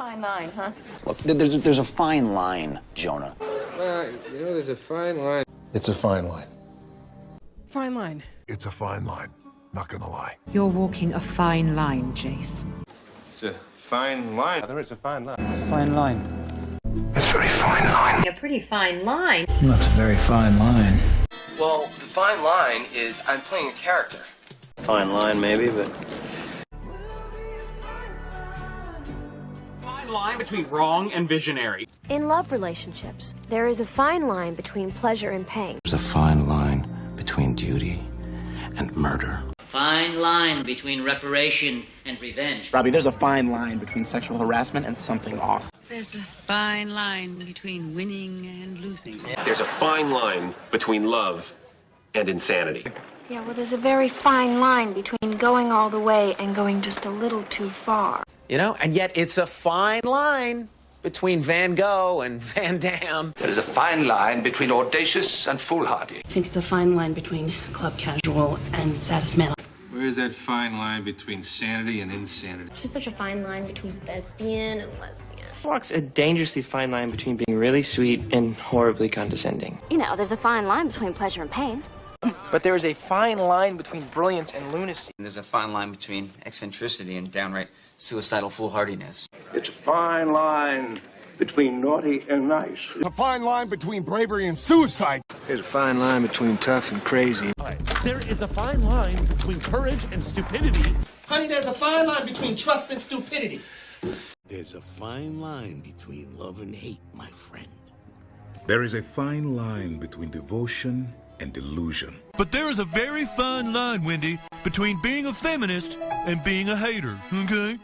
Fine line, huh? Look, there's a fine line, Jonah. There's a fine line. It's a fine line. Fine line. It's a fine line, not gonna lie. You're walking a fine line, Jace. It's a fine line. It's a fine line. It's a fine line. It's a very fine line. A pretty fine line. That's a very fine line. Well, the fine line is I'm playing a character. Fine line, maybe, but... Fine line between wrong and visionary. In love relationships, there is a fine line between pleasure and pain. There's a fine line between duty and murder. Fine line between reparation and revenge. Robbie, there's a fine line between sexual harassment and something awesome. There's a fine line between winning and losing. There's a fine line between love and insanity. Yeah, well, there's a very fine line between going all the way and going just a little too far. You know, and yet it's a fine line between Van Gogh and Van Damme. There is a fine line between audacious and foolhardy. I think it's a fine line between club casual and saddest man. Where's that fine line between sanity and insanity? It's just such a fine line between thespian and lesbian. Walks a dangerously fine line between being really sweet and horribly condescending. You know, there's a fine line between pleasure and pain. But there is a fine line between brilliance and lunacy. There's a fine line between eccentricity and downright suicidal foolhardiness. It's a fine line between naughty and nice. It's a fine line between bravery and suicide. There's a fine line between tough and crazy. There is a fine line between courage and stupidity. Honey, there's a fine line between trust and stupidity. There's a fine line between love and hate, my friend. There is a fine line between devotion and delusion. But there is a very fine line, Wendy, between being a feminist and being a hater, okay?